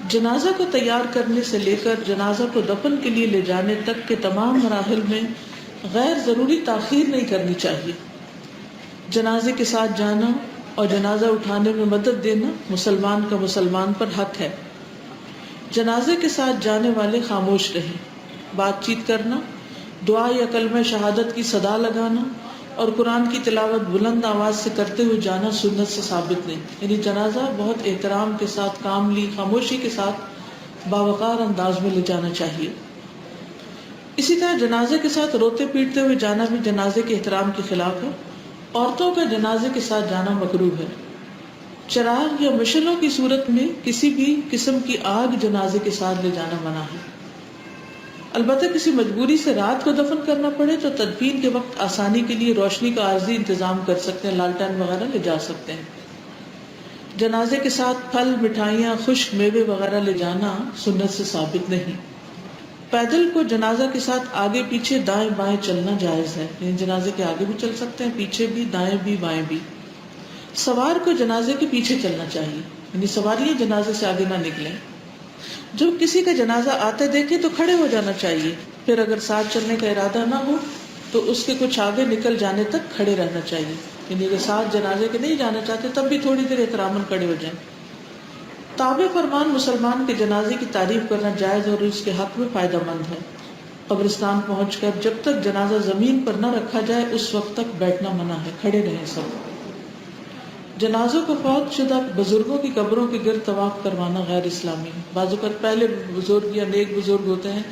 جنازہ کو تیار کرنے سے لے کر جنازہ کو دفن کے لیے لے جانے تک کے تمام مراحل میں غیر ضروری تاخیر نہیں کرنی چاہیے۔ جنازے کے ساتھ جانا اور جنازہ اٹھانے میں مدد دینا مسلمان کا مسلمان پر حق ہے۔ جنازے کے ساتھ جانے والے خاموش رہیں۔ بات چیت کرنا، دعا یا کلمہ شہادت کی صدا لگانا اور قرآن کی تلاوت بلند آواز سے کرتے ہوئے جانا سنت سے ثابت نہیں۔ یعنی جنازہ بہت احترام کے ساتھ، کاملی خاموشی کے ساتھ باوقار انداز میں لے جانا چاہیے۔ اسی طرح جنازے کے ساتھ روتے پیٹتے ہوئے جانا بھی جنازے کے احترام کے خلاف ہے۔ عورتوں کا جنازے کے ساتھ جانا مکروہ ہے۔ چراغ یا مشعلوں کی صورت میں کسی بھی قسم کی آگ جنازے کے ساتھ لے جانا منع ہے۔ البتہ کسی مجبوری سے رات کو دفن کرنا پڑے تو تدفین کے وقت آسانی کے لیے روشنی کا عارضی انتظام کر سکتے ہیں، لالٹین وغیرہ لے جا سکتے ہیں۔ جنازے کے ساتھ پھل، مٹھائیاں، خشک میوے وغیرہ لے جانا سنت سے ثابت نہیں۔ پیدل کو جنازہ کے ساتھ آگے پیچھے دائیں بائیں چلنا جائز ہے، یعنی جنازے کے آگے بھی چل سکتے ہیں، پیچھے بھی، دائیں بھی بائیں بھی۔ سوار کو جنازے کے پیچھے چلنا چاہیے، یعنی سواریاں جنازے سے آگے نہ نکلیں۔ جب کسی کا جنازہ آتے دیکھے تو کھڑے ہو جانا چاہیے، پھر اگر ساتھ چلنے کا ارادہ نہ ہو تو اس کے کچھ آگے نکل جانے تک کھڑے رہنا چاہیے، یعنی اگر ساتھ جنازے کے نہیں جانا چاہتے تب بھی تھوڑی دیر احتراماً کھڑے ہو جائیں۔ تابع فرمان مسلمان کے جنازے کی تعریف کرنا جائز اور اس کے حق میں فائدہ مند ہے۔ قبرستان پہنچ کر جب تک جنازہ زمین پر نہ رکھا جائے اس وقت تک بیٹھنا منع ہے، کھڑے رہیں سب۔ جنازوں کو فوت شدہ بزرگوں کی قبروں کے گرد طواف کروانا غیر اسلامی ہے۔ بعض اوقات پہلے بزرگ یا نیک بزرگ ہوتے ہیں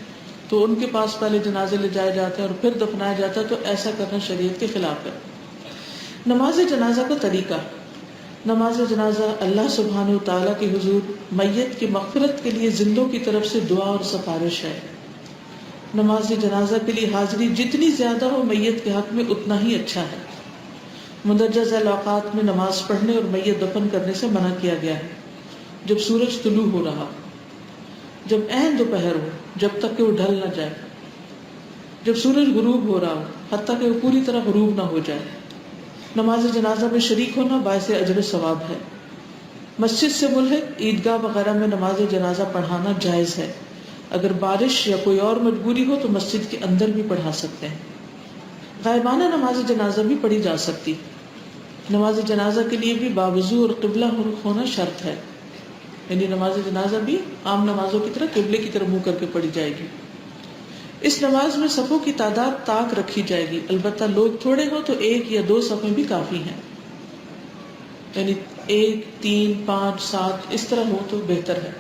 تو ان کے پاس پہلے جنازے لے جائے جاتے ہیں اور پھر دفنایا جاتا ہے، تو ایسا کرنا شریعت کے خلاف ہے۔ نماز جنازہ کا طریقہ۔ نماز جنازہ اللہ سبحانہ وتعالیٰ کے حضور میت کی مغفرت کے لیے زندوں کی طرف سے دعا اور سفارش ہے۔ نماز جنازہ کے لیے حاضری جتنی زیادہ ہو میت کے حق میں اتنا ہی اچھا ہے۔ مندرجہ ذیل اوقات میں نماز پڑھنے اور میت دفن کرنے سے منع کیا گیا ہے۔ جب سورج طلوع ہو رہا، جب عین دوپہر ہو، جب تک کہ وہ ڈھل نہ جائے، جب سورج غروب ہو رہا ہو، حتیٰ کہ وہ پوری طرح غروب نہ ہو جائے۔ نماز جنازہ میں شریک ہونا باعث اجر و ثواب ہے۔ مسجد سے ملحق عیدگاہ وغیرہ میں نماز جنازہ پڑھانا جائز ہے۔ اگر بارش یا کوئی اور مجبوری ہو تو مسجد کے اندر بھی پڑھا سکتے ہیں۔ غائبانہ نماز جنازہ بھی پڑھی جا سکتی۔ نماز جنازہ کے لیے بھی باوضو اور قبلہ رخ ہونا شرط ہے، یعنی نماز جنازہ بھی عام نمازوں کی طرح قبلے کی طرف منہ کر کے پڑھی جائے گی۔ اس نماز میں صفوں کی تعداد طاق رکھی جائے گی، البتہ لوگ تھوڑے ہوں تو 1 یا 2 صفیں بھی کافی ہیں، یعنی 1، 3، 5، 7 اس طرح ہو تو بہتر ہے۔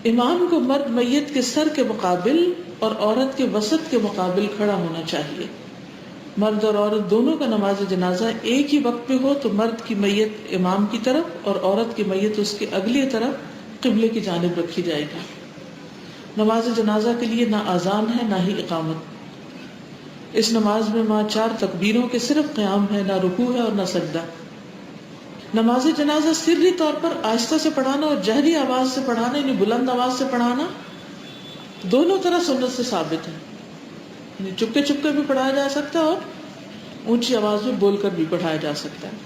امام کو مرد میت کے سر کے مقابل اور عورت کے وسط کے مقابل کھڑا ہونا چاہیے۔ مرد اور عورت دونوں کا نماز جنازہ ایک ہی وقت میں ہو تو مرد کی میت امام کی طرف اور عورت کی میت اس کے اگلی طرف قبلے کی جانب رکھی جائے گی۔ نماز جنازہ کے لیے نہ اذان ہے نہ ہی اقامت۔ اس نماز میں 4 تکبیروں کے صرف قیام ہے، نہ رکوع ہے اور نہ سجدہ۔ نماز جنازہ سری طور پر آہستہ سے پڑھانا اور جہری آواز سے پڑھانا، یعنی بلند آواز سے پڑھانا، دونوں طرح سنت سے ثابت ہے، یعنی چپکے چپکے بھی پڑھایا جا سکتا ہے اور اونچی آواز میں بول کر بھی پڑھایا جا سکتا ہے۔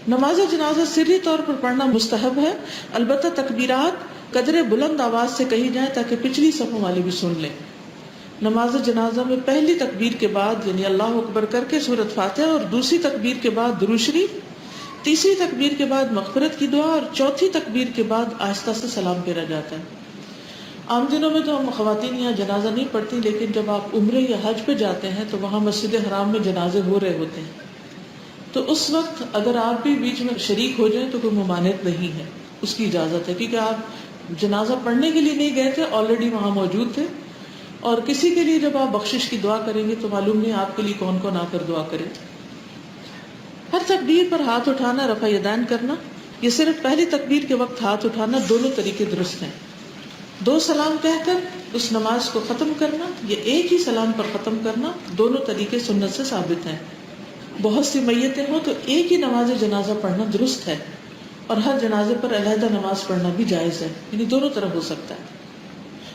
نماز جنازہ سری طور پر پڑھنا مستحب ہے، البتہ تکبیرات قدرے بلند آواز سے کہی جائیں تاکہ پچھلی صفوں والے بھی سن لیں۔ نماز جنازہ میں پہلی تکبیر کے بعد یعنی اللہ اکبر کر کے سورۃ فاتحہ اور دوسری تکبیر کے بعد درود شریف، تیسری تکبیر کے بعد مغفرت کی دعا اور چوتھی تکبیر کے بعد آہستہ سے سلام پھیرا جاتا ہے۔ عام دنوں میں تو ہم خواتین یہاں جنازہ نہیں پڑھتی، لیکن جب آپ عمرے یا حج پہ جاتے ہیں تو وہاں مسجد حرام میں جنازے ہو رہے ہوتے ہیں، تو اس وقت اگر آپ بھی بیچ میں شریک ہو جائیں تو کوئی ممانعت نہیں ہے، اس کی اجازت ہے، کیونکہ آپ جنازہ پڑھنے کے لیے نہیں گئے تھے، آلریڈی وہاں موجود تھے، اور کسی کے لیے جب آپ بخشش کی دعا کریں گے تو معلوم نہیں آپ کے لیے کون کون آ کر دعا کرے۔ ہر تکبیر پر ہاتھ اٹھانا، رفع یدین کرنا، یہ صرف پہلی تکبیر کے وقت ہاتھ اٹھانا، دونوں طریقے درست ہیں۔ 2 سلام کہہ کر اس نماز کو ختم کرنا یا ایک ہی سلام پر ختم کرنا، دونوں طریقے سنت سے ثابت ہیں۔ بہت سی میتیں ہوں تو ایک ہی نماز جنازہ پڑھنا درست ہے، اور ہر جنازے پر علیحدہ نماز پڑھنا بھی جائز ہے، یعنی دونوں طرح ہو سکتا ہے۔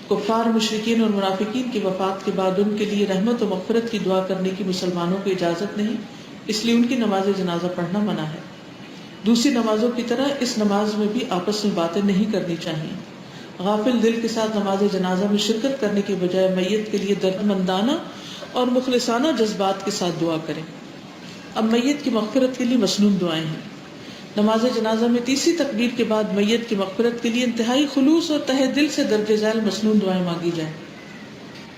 کفار، مشرکین اور منافقین کی وفات کے بعد ان کے لیے رحمت و مغفرت کی دعا کرنے کی مسلمانوں کو اجازت نہیں، اس لیے ان کی نماز جنازہ پڑھنا منع ہے۔ دوسری نمازوں کی طرح اس نماز میں بھی آپس میں باتیں نہیں کرنی چاہیے. غافل دل کے ساتھ نماز جنازہ میں شرکت کرنے کے بجائے میت کے لیے دردمندانہ اور مخلصانہ جذبات کے ساتھ دعا کریں. اب میت کی مغفرت کے لیے مسنون دعائیں ہیں. نماز جنازہ میں تیسری تکبیر کے بعد میت کی مغفرت کے لیے انتہائی خلوص اور تہ دل سے درج ذیل مسنون دعائیں مانگی جائیں.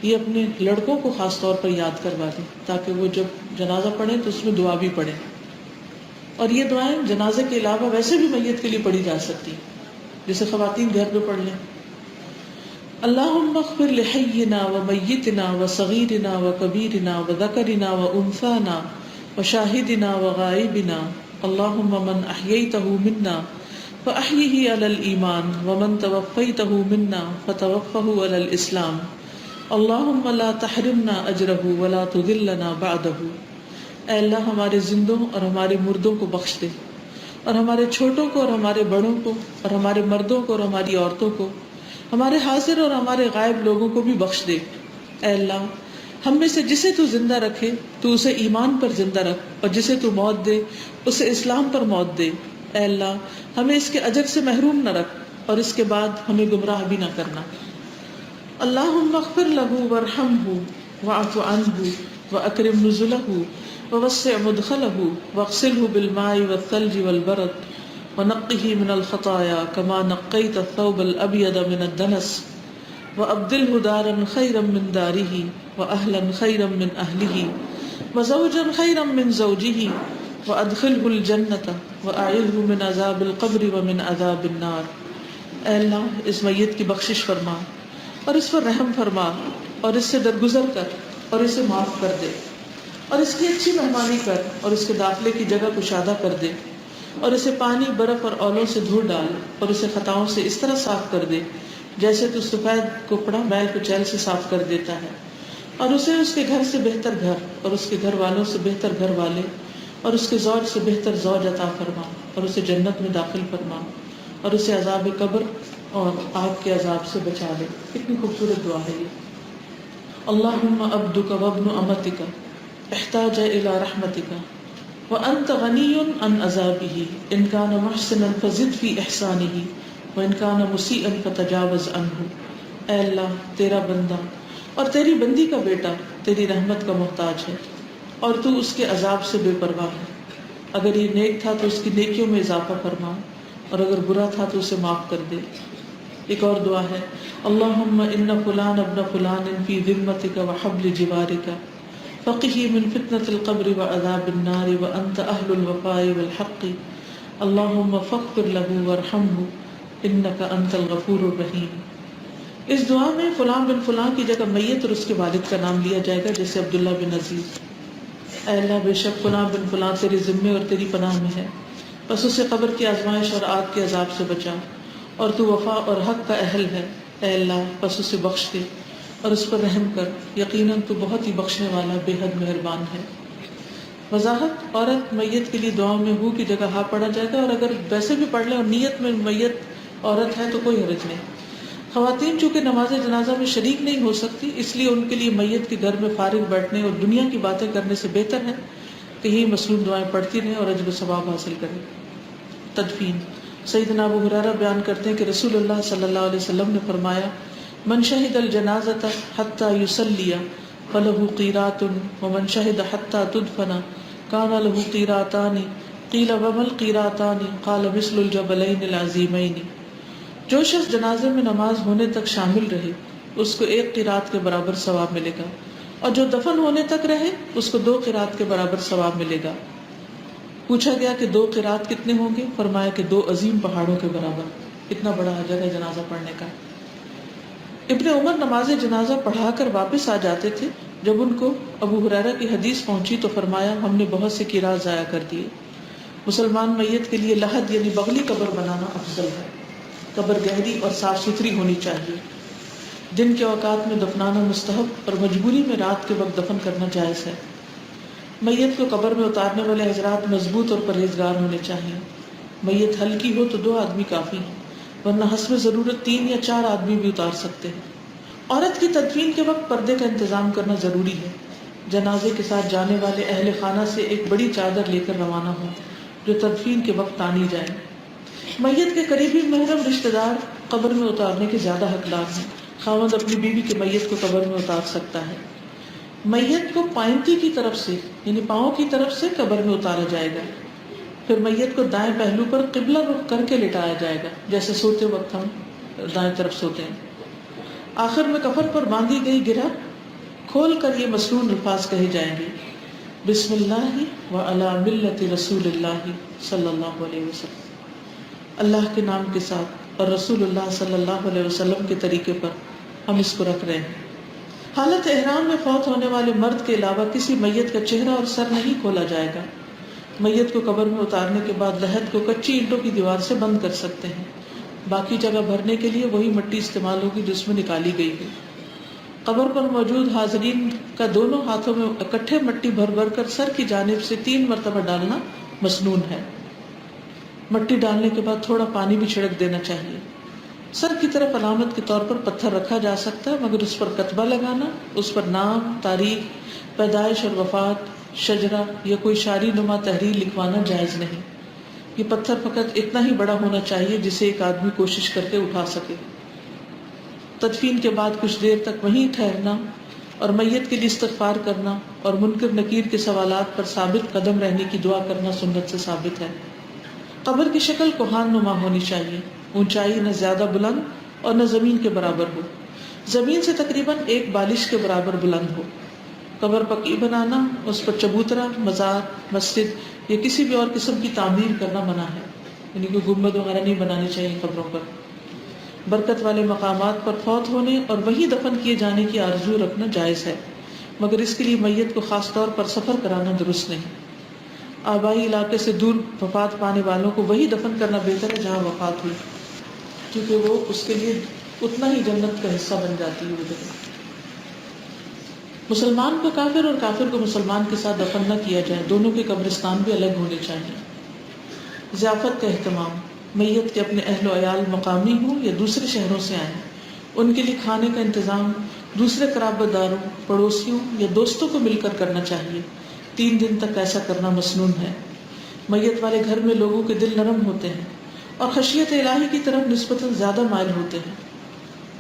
یہ اپنے لڑکوں کو خاص طور پر یاد کروا دیں تاکہ وہ جب جنازہ پڑھیں تو اس میں دعا بھی پڑھیں. اور یہ دعائیں جنازے کے علاوہ ویسے بھی میت کے لیے پڑھی جا سکتی ہیں، جیسے خواتین گھر پہ پڑھ لیں. اللہم اغفر لحینا و میتنا و صغیرنا و کبیرنا و ذکرنا و انثانا و شاہدنا و غائبنا اللہم من احییتہ منا فاحیہ علی الایمان ومن توفیتہ منا فتوفہ علی الاسلام اللہم لا تحرمنا اجرہ ولا تذلنا بعدہ. اے اللہ ہمارے زندوں اور ہمارے مردوں کو بخش دے، اور ہمارے چھوٹوں کو اور ہمارے بڑوں کو، اور ہمارے مردوں کو اور ہماری عورتوں کو، ہمارے حاضر اور ہمارے غائب لوگوں کو بھی بخش دے. اے اللہ ہم میں سے جسے تو زندہ رکھے تو اسے ایمان پر زندہ رکھ، اور جسے تو موت دے اسے اسلام پر موت دے. اے اللہ ہمیں اس کے اجر سے محروم نہ رکھ، اور اس کے بعد ہمیں گمراہ بھی نہ کرنا. اللہم اغفر لہ وارحمہ واعف عنہ واکرم نزلہ ووسع مدخلہ واغسلہ بالماء والثلج والبرد ونقه من الخطايا كما نقيت الثوب الأبيض من الدنس وأبدله دارا خيرا من داره وأهلا خيرا من أهله وزوجا خيرا من زوجه وأدخله الجنة وأعذه من عذاب القبر ومن عذاب النار. اے اللہ اس میت کی بخشش فرما اور اس پر رحم فرما اور اس سے درگزر کر اور اسے معاف کر دے، اور اس کی اچھی مہمانی کر اور اس کے داخلے کی جگہ کشادہ کر دے، اور اسے پانی برف اور اولوں سے دھو ڈال اور اسے خطاؤں سے اس طرح صاف کر دے جیسے تو سفید کپڑا میل کچیل سے صاف کر دیتا ہے، اور اسے اس کے گھر سے بہتر گھر اور اس کے گھر والوں سے بہتر گھر والے اور اس کے زوج سے بہتر زوج عطا فرما، اور اسے جنت میں داخل فرما، اور اسے عذاب قبر اور آگ کے عذاب سے بچا لے. کتنی خوبصورت دعا ہے یہ. اللہم عبدک وابن امتک احتاج الی رحمتک وانت غنی عن عذابہ ان کان محسنا فزد فی احسانہ وان کان مسیئا فتجاوز عنہ. اے اللہ تیرا بندہ اور تیری بندی کا بیٹا تیری رحمت کا محتاج ہے، اور تو اس کے عذاب سے بے پرواہ ہے. اگر یہ نیک تھا تو اس کی نیکیوں میں اضافہ فرما، اور اگر برا تھا تو اسے معاف کر دے. ایک اور دعا ہے اللہم ان فلان ابن فلان فی ذمتک وحبل جوارک فقہ من فتنة القبر وعذاب النار وانت اہل الوفاء والحق اللہم فاغفر لہ وارحمہ انک انت الغفور الرحیم. اس دعا میں فلاں بن فلاں کی جگہ میت اور اس کے والد کا نام لیا جائے گا، جیسے عبداللہ بن عزیز. اے اللہ بے شک فلاں بن فلاں تیرے ذمے اور تیری پناہ میں ہے، بس اسے قبر کی آزمائش اور آگ کے عذاب سے بچا، اور تو وفا اور حق کا اہل ہے. اے اللہ بس اسے بخش دے اور اس پر رحم کر، یقیناً تو بہت ہی بخشنے والا بے حد مہربان ہے. وضاحت: عورت میت کے لیے دعاؤں میں ہو کی جگہ ہاں پڑھا جائے گا، اور اگر ویسے بھی پڑھ لیں اور نیت میں میت عورت ہے تو کوئی حرج نہیں. خواتین چونکہ نماز جنازہ میں شریک نہیں ہو سکتی، اس لیے ان کے لیے میت کے گھر میں فارغ بیٹھنے اور دنیا کی باتیں کرنے سے بہتر ہے کہ یہ مصنون دعائیں پڑھتی رہیں اور اجر و ثواب حاصل کریں. تدفین: سیدنا ابو ہریرہ بیان کرتے ہیں کہ رسول اللہ صلی اللہ علیہ وسلم نے فرمایا: من شہد الجنازۃ حتی یصلی فلہ قیرات ومن شہد حتی تدفن کان لہ قیراتان قیل وما القیراتان قال مثل الجبلین العظیمین. جو شخص جنازے میں نماز ہونے تک شامل رہے اس کو 1 قیرات کے برابر ثواب ملے گا، اور جو دفن ہونے تک رہے اس کو 2 قیرات کے برابر ثواب ملے گا. پوچھا گیا کہ 2 قیرات کتنے ہوں گے؟ فرمایا کہ 2 عظیم پہاڑوں کے برابر. اتنا بڑا اجر ہے جنازہ پڑھنے کا. ابن عمر نماز جنازہ پڑھا کر واپس آ جاتے تھے. جب ان کو ابو ہریرہ کی حدیث پہنچی تو فرمایا: ہم نے بہت سے قیرات ضائع کر دیے. مسلمان میت کے لیے لحد یعنی بغلی قبر بنانا افضل ہے. قبر گہری اور صاف ستھری ہونی چاہیے. دن کے اوقات میں دفنانا مستحب اور مجبوری میں رات کے وقت دفن کرنا جائز ہے. میت کو قبر میں اتارنے والے حضرات مضبوط اور پرہیزگار ہونے چاہیے. میت ہلکی ہو تو 2 آدمی کافی ہیں، ورنہ حسب ضرورت 3 یا 4 آدمی بھی اتار سکتے ہیں. عورت کی تدفین کے وقت پردے کا انتظام کرنا ضروری ہے. جنازے کے ساتھ جانے والے اہل خانہ سے ایک بڑی چادر لے کر روانہ ہوں جو تدفین کے وقت تانی جائیں۔ میت کے قریبی محرم رشتہ دار قبر میں اتارنے کے زیادہ حقدار ہیں۔ خاوند اپنی بیوی کے میت کو قبر میں اتار سکتا ہے۔ میت کو پائنتی کی طرف سے یعنی پاؤں کی طرف سے قبر میں اتارا جائے گا، پھر میت کو دائیں پہلو پر قبلہ رخ کر کے لٹایا جائے گا، جیسے سوتے وقت ہم دائیں طرف سوتے ہیں۔ آخر میں کفن پر باندھی گئی گرہ کھول کر یہ مسنون الفاظ کہے جائیں گے: بسم اللہ وعلی ملت رسول اللہ صلی اللہ علیہ وسلم، اللہ کے نام کے ساتھ اور رسول اللہ صلی اللہ علیہ وسلم کے طریقے پر ہم اس کو رکھ رہے ہیں۔ حالت احرام میں فوت ہونے والے مرد کے علاوہ کسی میت کا چہرہ اور سر نہیں کھولا جائے گا۔ میت کو قبر میں اتارنے کے بعد لحد کو کچی اینٹوں کی دیوار سے بند کر سکتے ہیں، باقی جگہ بھرنے کے لیے وہی مٹی استعمال ہوگی جس میں نکالی گئی ہے۔ قبر پر موجود حاضرین کا دونوں ہاتھوں میں اکٹھے مٹی بھر بھر کر سر کی جانب سے 3 مرتبہ ڈالنا مسنون ہے۔ مٹی ڈالنے کے بعد تھوڑا پانی بھی چھڑک دینا چاہیے۔ سر کی طرف علامت کے طور پر پتھر رکھا جا سکتا ہے، مگر اس پر کتبہ لگانا، اس پر نام، تاریخ پیدائش اور وفات، شجرہ یا کوئی شاعری نما تحریر لکھوانا جائز نہیں۔ یہ پتھر فقط اتنا ہی بڑا ہونا چاہیے جسے ایک آدمی کوشش کر کے اٹھا سکے۔ تدفین کے بعد کچھ دیر تک وہیں ٹھہرنا اور میت کے لیے استغفار کرنا اور منکر نکیر کے سوالات پر ثابت قدم رہنے کی دعا کرنا سنت سے ثابت ہے۔ قبر کی شکل کوہان نما ہونی چاہیے، اونچائی نہ زیادہ بلند اور نہ زمین کے برابر ہو، زمین سے تقریباً 1 بالش کے برابر بلند ہو۔ قبر پکی بنانا، اس پر چبوترا، مزار، مسجد یا کسی بھی اور قسم کی تعمیر کرنا منع ہے، یعنی کہ گنبد وغیرہ نہیں بنانی چاہیے قبروں پر۔ برکت والے مقامات پر فوت ہونے اور وہیں دفن کیے جانے کی آرزو رکھنا جائز ہے، مگر اس کے لیے میت کو خاص طور پر سفر کرانا درست نہیں۔ آبائی علاقے سے دور وفات پانے والوں کو وہی دفن کرنا بہتر ہے جہاں وفات ہوئی، کیونکہ وہ اس کے لیے اتنا ہی جنت کا حصہ بن جاتی ہے وہ جگہ۔ مسلمان کو کافر اور کافر کو مسلمان کے ساتھ دفن نہ کیا جائے، دونوں کے قبرستان بھی الگ ہونے چاہیے۔ ضیافت کا اہتمام، میت کے اپنے اہل و عیال مقامی ہوں یا دوسرے شہروں سے آئیں، ان کے لیے کھانے کا انتظام دوسرے قرابت داروں، پڑوسیوں یا دوستوں کو مل کر کرنا چاہیے۔ 3 دن تک ایسا کرنا مسنون ہے۔ میت والے گھر میں لوگوں کے دل نرم ہوتے ہیں اور خشیت الہی کی طرف نسبتاً زیادہ مائل ہوتے ہیں،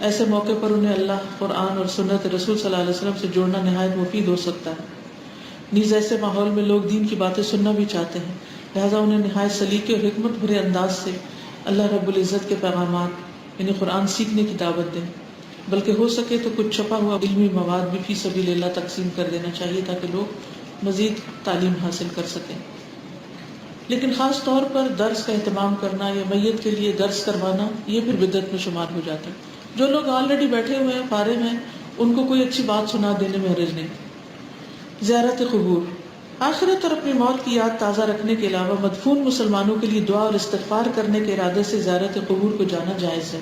ایسے موقع پر انہیں اللہ، قرآن اور سنت رسول صلی اللہ علیہ وسلم سے جوڑنا نہایت مفید ہو سکتا ہے۔ نیز ایسے ماحول میں لوگ دین کی باتیں سننا بھی چاہتے ہیں، لہٰذا انہیں نہایت سلیقے اور حکمت بھرے انداز سے اللہ رب العزت کے پیغامات یعنی قرآن سیکھنے کی دعوت دیں، بلکہ ہو سکے تو کچھ چھپا ہوا علمی مواد بھی فی سبیل اللہ تقسیم کر دینا چاہیے تاکہ لوگ مزید تعلیم حاصل کر سکیں۔ لیکن خاص طور پر درس کا اہتمام کرنا یا میت کے لیے درس کروانا یہ پھر بدعت میں شمار ہو جاتا ہے۔ جو لوگ آلریڈی بیٹھے ہوئے ہیں، فارغ ہیں، ان کو کوئی اچھی بات سنا دینے میں حرج نہیں۔ زیارت قبور، آخرت اور اپنی موت کی یاد تازہ رکھنے کے علاوہ مدفون مسلمانوں کے لیے دعا اور استغفار کرنے کے ارادے سے زیارت قبور کو جانا جائز ہے۔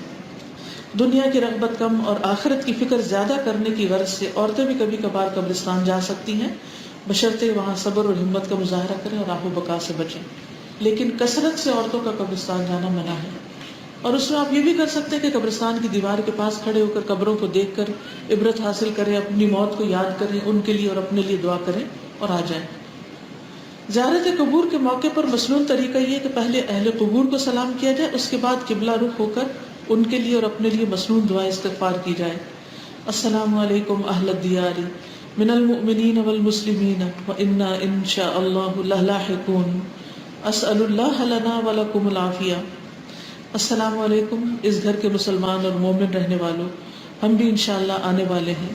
دنیا کی رغبت کم اور آخرت کی فکر زیادہ کرنے کی غرض سے عورتیں بھی کبھی کبھار قبرستان جا سکتی ہیں، بشرطے وہاں صبر اور ہمت کا مظاہرہ کریں اور آہ و بکا سے بچیں، لیکن کثرت سے عورتوں کا قبرستان جانا منع ہے۔ اور اس میں آپ یہ بھی کر سکتے ہیں کہ قبرستان کی دیوار کے پاس کھڑے ہو کر قبروں کو دیکھ کر عبرت حاصل کریں، اپنی موت کو یاد کریں، ان کے لیے اور اپنے لیے دعا کریں اور آ جائیں۔ زیارت قبور کے موقع پر مسنون طریقہ یہ کہ پہلے اہل قبور کو سلام کیا جائے، اس کے بعد قبلہ رخ ہو کر ان کے لیے اور اپنے لیے مسنون دعا استغفار کی جائے۔ السلام علیکم اہل الدیار من المؤمنین والمسلمین وإنا ان شاء اللہ للاحقون، اسأل اللہ لنا ولکم العافیہ۔ السلام علیکم اس گھر کے مسلمان اور مومن رہنے والوں، ہم بھی انشاءاللہ آنے والے ہیں،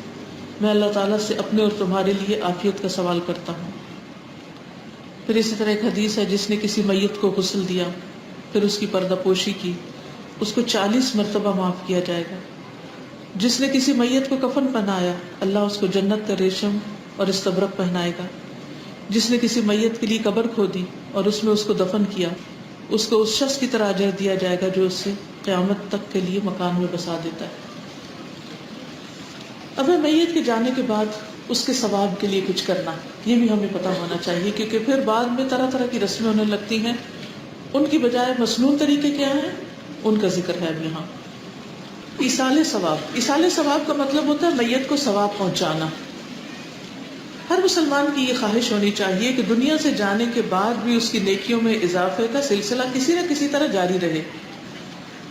میں اللہ تعالیٰ سے اپنے اور تمہارے لیے عافیت کا سوال کرتا ہوں۔ پھر اسی طرح ایک حدیث ہے، جس نے کسی میت کو غسل دیا پھر اس کی پردہ پوشی کی، اس کو 40 مرتبہ معاف کیا جائے گا۔ جس نے کسی میت کو کفن پہنایا، اللہ اس کو جنت کا ریشم اور استبرق پہنائے گا۔ جس نے کسی میت کے لیے قبر کھودی اور اس میں اس کو دفن کیا، اس کو اس شخص کی طرح اجر دیا جائے گا جو اس سے قیامت تک کے لیے مکان میں بسا دیتا ہے۔ اب میت کے جانے کے بعد اس کے ثواب کے لیے کچھ کرنا، یہ بھی ہمیں پتہ ہونا چاہیے، کیونکہ پھر بعد میں طرح طرح کی رسمیں ہونے لگتی ہیں، ان کی بجائے مسنون طریقے کیا ہیں ان کا ذکر ہے اب یہاں۔ ایصال ثواب، ایصال ثواب کا مطلب ہوتا ہے میت کو ثواب پہنچانا۔ ہر مسلمان کی یہ خواہش ہونی چاہیے کہ دنیا سے جانے کے بعد بھی اس کی نیکیوں میں اضافے کا سلسلہ کسی نہ کسی طرح جاری رہے،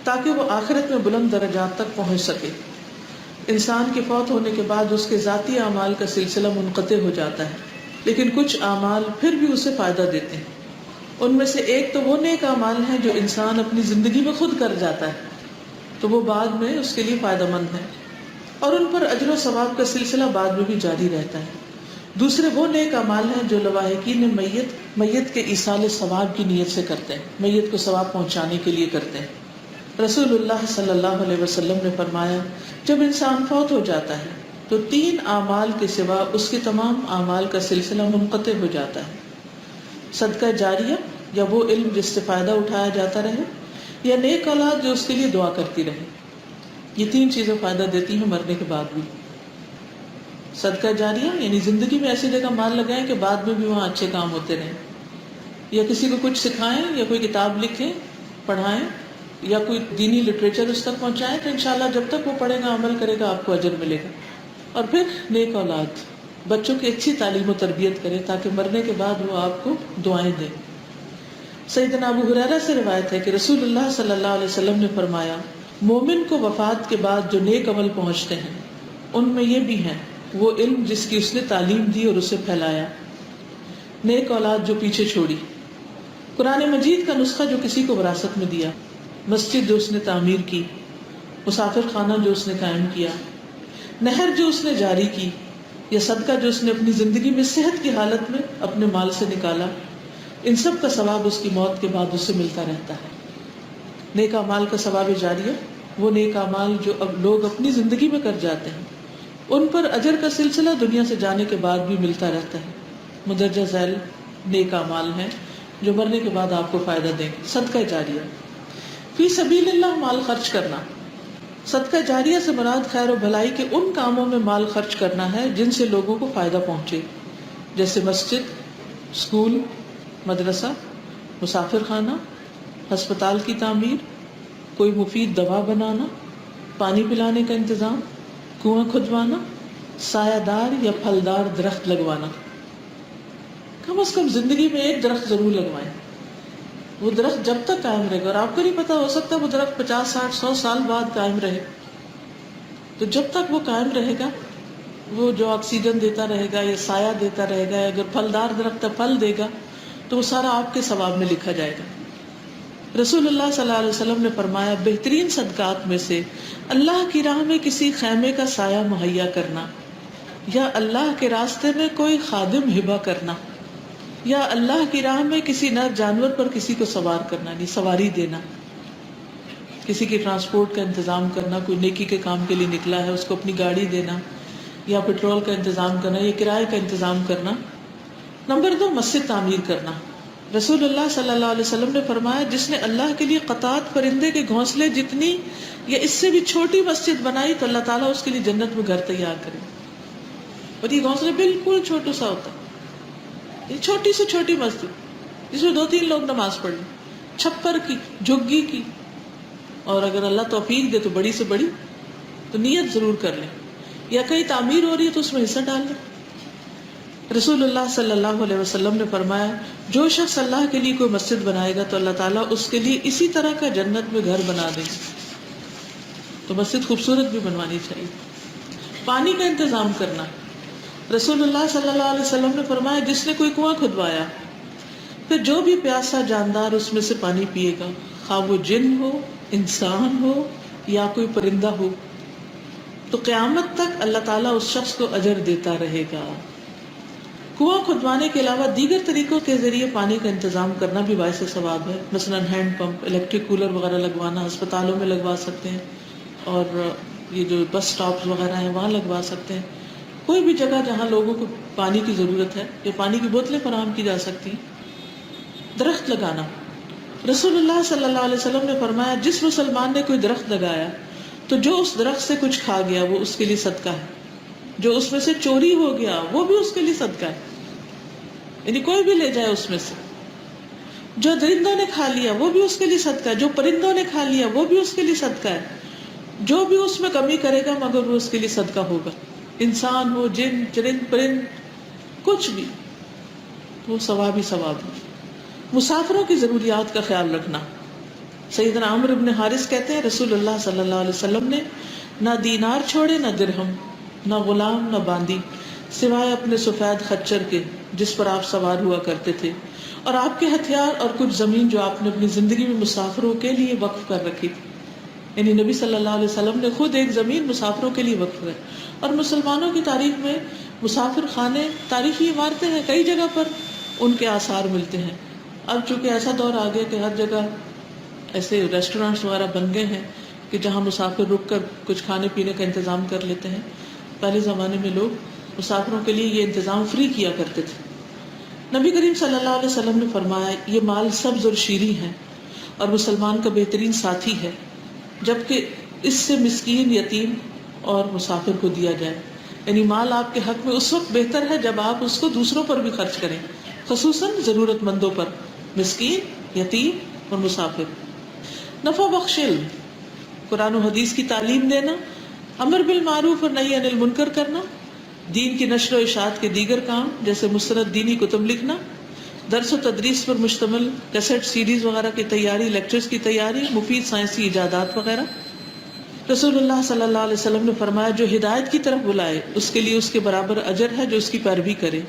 تاکہ وہ آخرت میں بلند درجات تک پہنچ سکے۔ انسان کے فوت ہونے کے بعد اس کے ذاتی اعمال کا سلسلہ منقطع ہو جاتا ہے، لیکن کچھ اعمال پھر بھی اسے فائدہ دیتے ہیں۔ ان میں سے ایک تو وہ نیک اعمال ہیں جو انسان اپنی زندگی میں خود کر جاتا ہے، تو وہ بعد میں اس کے لیے فائدہ مند ہے، اور ان پر اجر و ثواب کا سلسلہ بعد میں بھی جاری رہتا ہے۔ دوسرے وہ نیک اعمال ہیں جو لواحقین میت کے ایصال ثواب کی نیت سے کرتے ہیں، میت کو ثواب پہنچانے کے لیے کرتے ہیں۔ رسول اللہ صلی اللہ علیہ وسلم نے فرمایا، جب انسان فوت ہو جاتا ہے تو 3 اعمال کے سوا اس کے تمام اعمال کا سلسلہ منقطع ہو جاتا ہے۔ صدقہ جاریہ، یا وہ علم جس سے فائدہ اٹھایا جاتا رہے، یا نیک اولاد جو اس کے لیے دعا کرتی رہے۔ یہ 3 چیزیں فائدہ دیتی ہیں مرنے کے بعد بھی۔ صدقہ جاریہ یعنی زندگی میں ایسی جگہ مال لگائیں کہ بعد میں بھی وہاں اچھے کام ہوتے رہیں، یا کسی کو کچھ سکھائیں، یا کوئی کتاب لکھیں، پڑھائیں، یا کوئی دینی لٹریچر اس تک پہنچائیں، تو انشاءاللہ جب تک وہ پڑھے گا، عمل کرے گا، آپ کو اجر ملے گا۔ اور پھر نیک اولاد، بچوں کی اچھی تعلیم و تربیت کرے تاکہ مرنے کے بعد وہ آپ کو دعائیں دیں۔ سیدنا ابو ہریرہ سے روایت ہے کہ رسول اللہ صلی اللہ علیہ وسلم نے فرمایا، مومن کو وفات کے بعد جو نیک عمل پہنچتے ہیں ان میں یہ بھی ہیں، وہ علم جس کی اس نے تعلیم دی اور اسے پھیلایا، نیک اولاد جو پیچھے چھوڑی، قرآن مجید کا نسخہ جو کسی کو وراثت میں دیا، مسجد جو اس نے تعمیر کی، مسافر خانہ جو اس نے قائم کیا، نہر جو اس نے جاری کی، یا صدقہ جو اس نے اپنی زندگی میں صحت کی حالت میں اپنے مال سے نکالا، ان سب کا ثواب اس کی موت کے بعد اسے ملتا رہتا ہے۔ نیک اعمال کا ثواب جاریہ، وہ نیک اعمال جو اب لوگ اپنی زندگی میں کر جاتے ہیں، ان پر اجر کا سلسلہ دنیا سے جانے کے بعد بھی ملتا رہتا ہے۔ مدرجہ ذیل نیک اعمال ہیں جو مرنے کے بعد آپ کو فائدہ دیں گے۔ صدقہ جاریہ، فی سبیل اللہ مال خرچ کرنا۔ صدقہ جاریہ سے مراد خیر و بھلائی کے ان کاموں میں مال خرچ کرنا ہے جن سے لوگوں کو فائدہ پہنچے، جیسے مسجد، اسکول، مدرسہ، مسافر خانہ، ہسپتال کی تعمیر، کوئی مفید دوا بنانا، پانی پلانے کا انتظام، کنواں کھدوانا، سایہ دار یا پھلدار درخت لگوانا۔ کم از کم زندگی میں ایک درخت ضرور لگوائیں، وہ درخت جب تک قائم رہے گا، اور آپ کو نہیں پتا، ہو سکتا ہے وہ درخت 50 60 100 سال بعد قائم رہے، تو جب تک وہ قائم رہے گا، وہ جو آکسیجن دیتا رہے گا یا سایہ دیتا رہے گا، اگر پھلدار درخت پھل دے گا تو وہ سارا آپ کے ثواب میں لکھا جائے گا۔ رسول اللہ صلی اللہ علیہ وسلم نے فرمایا، بہترین صدقات میں سے اللہ کی راہ میں کسی خیمے کا سایہ مہیا کرنا، یا اللہ کے راستے میں کوئی خادم ہبہ کرنا، یا اللہ کی راہ میں کسی نر جانور پر کسی کو سوار کرنا، یعنی سواری دینا، کسی کی ٹرانسپورٹ کا انتظام کرنا، کوئی نیکی کے کام کے لیے نکلا ہے اس کو اپنی گاڑی دینا، یا پیٹرول کا انتظام کرنا، یا کرائے کا انتظام کرنا۔ نمبر 2، مسجد تعمیر کرنا۔ رسول اللہ صلی اللہ علیہ وسلم نے فرمایا، جس نے اللہ کے لیے قطعات پرندے کے گھونسلے جتنی یا اس سے بھی چھوٹی مسجد بنائی تو اللہ تعالیٰ اس کے لیے جنت میں گھر تیار کرے، اور یہ گھونسلے بالکل چھوٹا سا ہوتا ہے، یہ چھوٹی سے چھوٹی مسجد جس میں 2-3 لوگ نماز پڑھ لیں، چھپر کی، جھگی کی، اور اگر اللہ توفیق دے تو بڑی سے بڑی، تو نیت ضرور کر لیں، یا کہیں تعمیر ہو رہی ہے تو اس میں حصہ ڈال لیں۔ رسول اللہ صلی اللہ علیہ وسلم نے فرمایا، جو شخص اللہ کے لیے کوئی مسجد بنائے گا تو اللہ تعالیٰ اس کے لیے اسی طرح کا جنت میں گھر بنا دے گا۔ تو مسجد خوبصورت بھی بنوانی چاہیے۔ پانی کا انتظام کرنا۔ رسول اللہ صلی اللہ علیہ وسلم نے فرمایا، جس نے کوئی کنواں کھدوایا، پھر جو بھی پیاسا جاندار اس میں سے پانی پیے گا، خواہ وہ جن ہو، انسان ہو، یا کوئی پرندہ ہو، تو قیامت تک اللہ تعالیٰ اس شخص کو اجر دیتا رہے گا۔ کنواں کھدوانے کے علاوہ دیگر طریقوں کے ذریعے پانی کا انتظام کرنا بھی باعث ثواب ہے، مثلا ہینڈ پمپ، الیکٹرک کولر وغیرہ لگوانا، ہسپتالوں میں لگوا سکتے ہیں، اور یہ جو بس سٹاپس وغیرہ ہیں وہاں لگوا سکتے ہیں۔ کوئی بھی جگہ جہاں لوگوں کو پانی کی ضرورت ہے یا پانی کی بوتلیں فراہم کی جا سکتی ہیں۔ درخت لگانا۔ رسول اللہ صلی اللہ علیہ وسلم نے فرمایا، جس مسلمان نے کوئی درخت لگایا تو جو اس درخت سے کچھ کھا گیا وہ اس کے لیے صدقہ ہے، جو اس میں سے چوری ہو گیا وہ بھی اس کے لیے صدقہ ہے، یعنی کوئی بھی لے جائے اس میں سے، جو درندوں نے کھا لیا وہ بھی اس کے لیے صدقہ ہے، جو پرندوں نے کھا لیا وہ بھی اس کے لیے صدقہ ہے، جو بھی اس میں کمی کرے گا مگر وہ اس کے لیے صدقہ ہوگا، انسان ہو، جن، چرند، پرند، کچھ بھی، وہ ثواب ہی ثواب ہے۔ مسافروں کی ضروریات کا خیال رکھنا۔ سیدنا عمرو بن حارث کہتے ہیں رسول اللہ صلی اللہ علیہ وسلم نے نہ دینار چھوڑے، نہ درہم، نہ غلام، نہ باندی، سوائے اپنے سفید خچر کے جس پر آپ سوار ہوا کرتے تھے، اور آپ کے ہتھیار اور کچھ زمین جو آپ نے اپنی زندگی میں مسافروں کے لیے وقف کر رکھی تھی۔ یعنی نبی صلی اللہ علیہ وسلم نے خود ایک زمین مسافروں کے لیے وقف ہے۔ اور مسلمانوں کی تاریخ میں مسافر خانے، تاریخی عمارتیں ہیں، کئی جگہ پر ان کے آثار ملتے ہیں۔ اب چونکہ ایسا دور آ گیا کہ ہر جگہ ایسے ریسٹورانٹس وغیرہ بن گئے ہیں کہ جہاں مسافر رک کر کچھ کھانے پینے کا انتظام کر لیتے ہیں۔ پہلے زمانے میں لوگ مسافروں کے لیے یہ انتظام فری کیا کرتے تھے۔ نبی کریم صلی اللہ علیہ وسلم نے فرمایا یہ مال سبز اور شیریں ہے اور مسلمان کا بہترین ساتھی ہے، جبکہ اس سے مسکین، یتیم اور مسافر کو دیا جائے۔ یعنی مال آپ کے حق میں اس وقت بہتر ہے جب آپ اس کو دوسروں پر بھی خرچ کریں، خصوصاً ضرورت مندوں پر، مسکین، یتیم اور مسافر۔ نفع بخش علم، قرآن و حدیث کی تعلیم دینا، امر بالمعروف اور نہی عن المنکر کرنا، دین کی نشر و اشاعت کے دیگر کام جیسے مستند دینی کتب لکھنا، درس و تدریس پر مشتمل کیسٹ سیریز وغیرہ کی تیاری، لیکچرز کی تیاری، مفید سائنسی ایجادات وغیرہ۔ رسول اللہ صلی اللہ علیہ وسلم نے فرمایا جو ہدایت کی طرف بلائے اس کے لیے اس کے برابر اجر ہے جو اس کی پیروی کرے،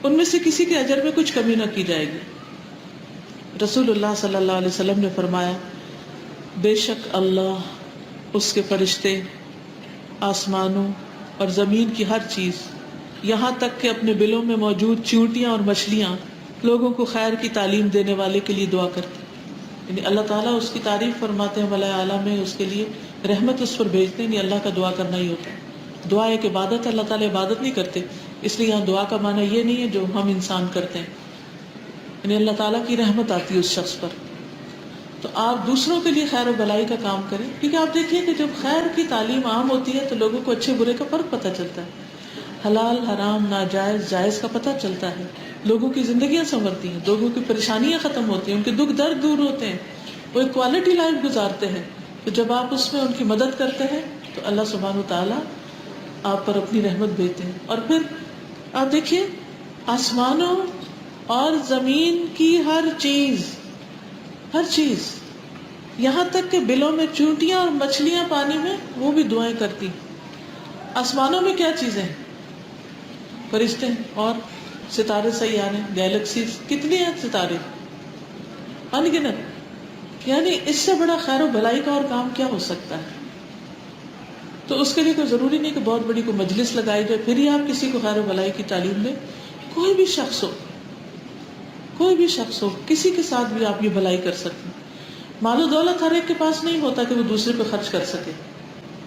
ان میں سے کسی کے اجر میں کچھ کمی نہ کی جائے گی۔ رسول اللہ صلی اللہ علیہ وسلم نے فرمایا بے شک اللہ، اس کے فرشتے، آسمانوں اور زمین کی ہر چیز، یہاں تک کہ اپنے بلوں میں موجود چیونٹیاں اور مچھلیاں لوگوں کو خیر کی تعلیم دینے والے کے لیے دعا کرتے ہیں۔ یعنی اللہ تعالیٰ اس کی تعریف فرماتے ہیں ملائے اعلیٰ میں، اس کے لیے رحمت اس پر بھیجتے ہیں۔ اللہ کا دعا کرنا ہی ہوتا ہے۔ دعا ایک عبادت ہے، اللہ تعالیٰ عبادت نہیں کرتے، اس لیے یہاں دعا کا معنی یہ نہیں ہے جو ہم انسان کرتے ہیں، یعنی اللہ تعالیٰ کی رحمت آتی ہے اس شخص پر۔ تو آپ دوسروں کے لیے خیر و بلائی کا کام کریں، کیونکہ آپ دیکھیے کہ جب خیر کی تعلیم عام ہوتی ہے تو لوگوں کو اچھے برے کا فرق پتہ چلتا ہے، حلال حرام، ناجائز جائز کا پتہ چلتا ہے، لوگوں کی زندگیاں سنورتی ہیں، لوگوں کی پریشانیاں ختم ہوتی ہیں، ان کے دکھ درد دور ہوتے ہیں، وہ ایک کوالٹی لائف گزارتے ہیں۔ تو جب آپ اس میں ان کی مدد کرتے ہیں تو اللہ سبحانہ وتعالیٰ آپ پر اپنی رحمت بھیجتے ہیں۔ اور پھر آپ دیکھیے آسمانوں اور زمین کی ہر چیز، یہاں تک کہ بلوں میں چونٹیاں اور مچھلیاں پانی میں، وہ بھی دعائیں کرتی۔ آسمانوں میں کیا چیزیں ہیں؟ فرشتے اور ستارے، سیارے، گیلیکسیز، کتنے ہیں ستارے؟ ان گنت۔ یعنی اس سے بڑا خیر و بھلائی کا اور کام کیا ہو سکتا ہے؟ تو اس کے لیے کوئی ضروری نہیں کہ بہت بڑی کوئی مجلس لگائی جائے پھر ہی آپ کسی کو خیر و بھلائی کی تعلیم دیں۔ کوئی بھی شخص ہو، کسی کے ساتھ بھی آپ یہ بھلائی کر سکتے ہیں۔ مال و دولت ہر ایک کے پاس نہیں ہوتا کہ وہ دوسرے پہ خرچ کر سکے،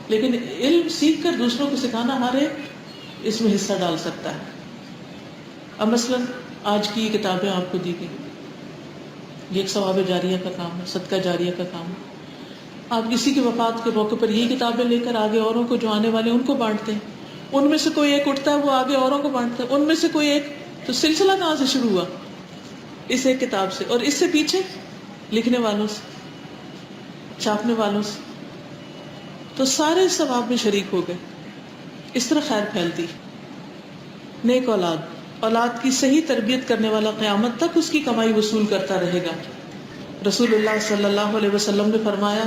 لیکن علم سیکھ کر دوسروں کو سکھانا ہر ایک اس میں حصہ ڈال سکتا ہے۔ اب مثلاً آج کی یہ کتابیں آپ کو دی گئی، یہ ایک ثواب جاریہ کا کام ہے، صدقہ جاریہ کا کام ہے۔ آپ کسی کی وفات کے موقع پر یہ کتابیں لے کر آگے اوروں کو جو آنے والے ان کو بانٹتے ہیں، ان میں سے کوئی ایک اٹھتا ہے وہ آگے اوروں کو بانٹتا ہے، ان میں سے کوئی ایک، تو سلسلہ کہاں سے شروع ہوا؟ اس ایک کتاب سے، اور اس سے پیچھے لکھنے والوں سے، چھاپنے والوں سے، تو سارے ثواب میں شریک ہو گئے۔ اس طرح خیر پھیلتی۔ نیک اولاد کی صحیح تربیت کرنے والا قیامت تک اس کی کمائی وصول کرتا رہے گا۔ رسول اللہ صلی اللہ علیہ وسلم نے فرمایا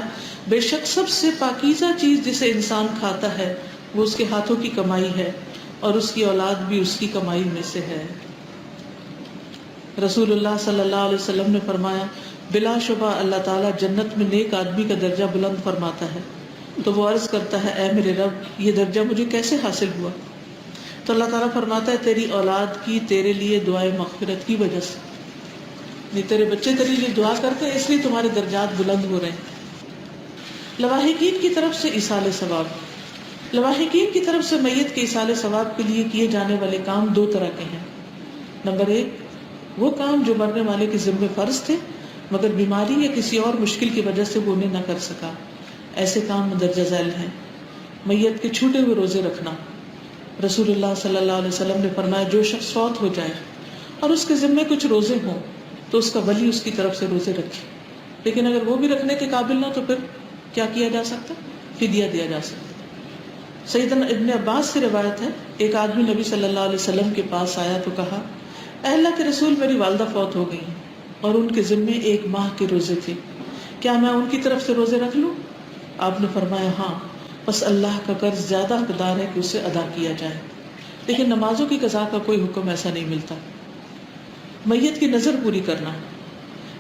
بے شک سب سے پاکیزہ چیز جسے انسان کھاتا ہے وہ اس کے ہاتھوں کی کمائی ہے، اور اس کی اولاد بھی اس کی کمائی میں سے ہے۔ رسول اللہ صلی اللہ علیہ وسلم نے فرمایا بلا شبہ اللہ تعالیٰ جنت میں نیک آدمی کا درجہ بلند فرماتا ہے، تو وہ عرض کرتا ہے اے میرے رب یہ درجہ مجھے کیسے حاصل ہوا؟ تو اللہ تعالیٰ فرماتا ہے تیری اولاد کی تیرے لیے دعائے مغفرت کی وجہ سے، نہیں تیرے بچے تیرے لیے دعا کرتے ہیں اس لیے تمہارے درجات بلند ہو رہے ہیں۔ لواحقین کی طرف سے ایصال ثواب، لواحقین کی طرف سے میت کے ایصال ثواب کے لیے کیے جانے والے کام دو طرح کے ہیں۔ نمبر ایک، وہ کام جو مرنے والے کے ذمہ فرض تھے مگر بیماری یا کسی اور مشکل کی وجہ سے وہ انہیں نہ کر سکا، ایسے کام مندرجہ ذیل ہیں۔ میت کے چھوٹے ہوئے روزے رکھنا، رسول اللہ صلی اللہ علیہ وسلم نے فرمایا جو شخص فوت ہو جائے اور اس کے ذمے کچھ روزے ہوں تو اس کا ولی اس کی طرف سے روزے رکھے، لیکن اگر وہ بھی رکھنے کے قابل نہ تو پھر کیا کیا جا سکتا؟ فدیہ دیا جا سکتا۔ سیدنا ابن عباس سے روایت ہے، ایک آدمی نبی صلی اللہ علیہ وسلم کے پاس آیا تو کہا، اے اللہ کے رسول، میری والدہ فوت ہو گئی ہیں اور ان کے ذمے 1 ماہ کے روزے تھے، کیا میں ان کی طرف سے روزے رکھ لوں؟ آپ نے فرمایا ہاں، بس اللہ کا قرض زیادہ حقدار ہے کہ اسے ادا کیا جائے، لیکن نمازوں کی قضا کا کوئی حکم ایسا نہیں ملتا۔ میت کی نظر پوری کرنا۔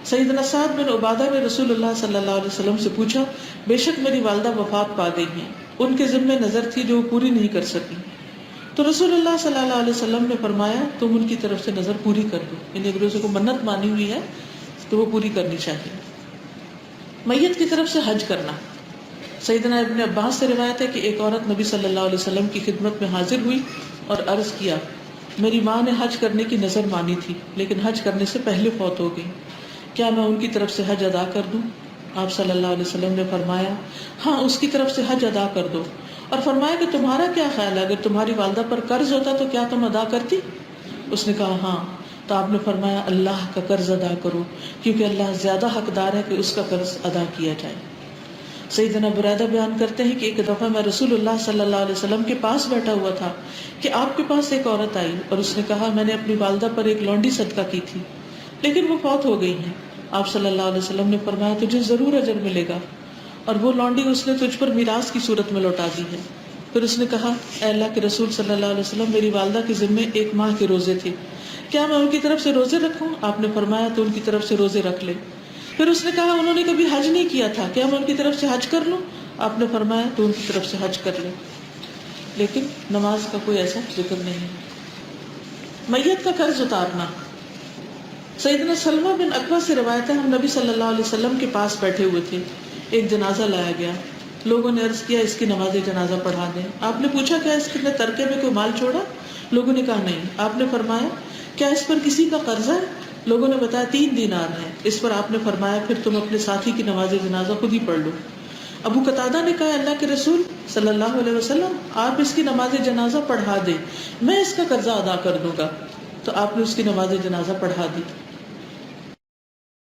سیدنا سعد بن عبادہ نے رسول اللہ صلی اللہ علیہ وسلم سے پوچھا، بے شک میری والدہ وفات پا گئی ہیں، ان کے ذمے نظر تھی جو وہ پوری نہیں کر سکی، تو رسول اللہ صلی اللہ علیہ وسلم نے فرمایا تم ان کی طرف سے نظر پوری کر دو، یعنی ایک دوسرے کو منت مانی ہوئی ہے تو وہ پوری کرنی چاہیے۔ میت کی طرف سے حج کرنا۔ سیدنا ابن عباس سے روایت ہے کہ ایک عورت نبی صلی اللہ علیہ وسلم کی خدمت میں حاضر ہوئی اور عرض کیا، میری ماں نے حج کرنے کی نظر مانی تھی لیکن حج کرنے سے پہلے فوت ہو گئی، کیا میں ان کی طرف سے حج ادا کر دوں؟ آپ صلی اللہ علیہ وسلم نے فرمایا ہاں، اس کی طرف سے حج ادا کر دو، اور فرمایا کہ تمہارا کیا خیال ہے، اگر تمہاری والدہ پر قرض ہوتا تو کیا تم ادا کرتی؟ اس نے کہا ہاں، تو آپ نے فرمایا اللہ کا قرض ادا کرو، کیونکہ اللہ زیادہ حقدار ہے کہ اس کا قرض ادا کیا جائے۔ سیدنا بریدہ بیان کرتے ہیں کہ ایک دفعہ میں رسول اللہ صلی اللہ علیہ وسلم کے پاس بیٹھا ہوا تھا کہ آپ کے پاس ایک عورت آئی اور اس نے کہا، میں نے اپنی والدہ پر ایک لونڈی صدقہ کی تھی لیکن وہ فوت ہو گئی ہیں۔ آپ صلی اللہ علیہ وسلم نے فرمایا تجھے ضرور اجر ملے گا، اور وہ لونڈی اس نے تجھ پر میراث کی صورت میں لوٹا دی ہے۔ پھر اس نے کہا، اے اللہ کے رسول صلی اللہ علیہ وسلم، میری والدہ کے ذمے 1 ماہ کے روزے تھے، کیا میں ان کی طرف سے روزے رکھوں؟ آپ نے فرمایا تو ان کی طرف سے روزے رکھ لے۔ پھر اس نے کہا، انہوں نے کبھی حج نہیں کیا تھا، کیا میں ان کی طرف سے حج کر لوں؟ آپ نے فرمایا تو ان کی طرف سے حج کر لے، لیکن نماز کا کوئی ایسا ذکر نہیں۔ میت کا قرض اتارنا۔ سیدنا سلمہ بن اکوع سے روایت ہے، ہم نبی صلی اللہ علیہ وسلم کے پاس بیٹھے ہوئے تھے، ایک جنازہ لایا گیا، لوگوں نے عرض کیا اس کی نماز جنازہ پڑھا دیں۔ آپ نے پوچھا کیا اس نے ترکے میں کوئی مال چھوڑا؟ لوگوں نے کہا نہیں۔ آپ نے فرمایا کیا اس پر کسی کا قرض ہے؟ لوگوں نے بتایا 3 دینار ہے۔ اس پر آپ نے فرمایا پھر تم اپنے ساتھی کی نماز جنازہ خود ہی پڑھ لو۔ ابو قتادہ نے کہا، اللہ کے رسول صلی اللہ علیہ وسلم، آپ اس کی نماز جنازہ پڑھا دیں، میں اس کا قرضہ ادا کر دوں گا۔ تو آپ نے اس کی نماز جنازہ پڑھا دی۔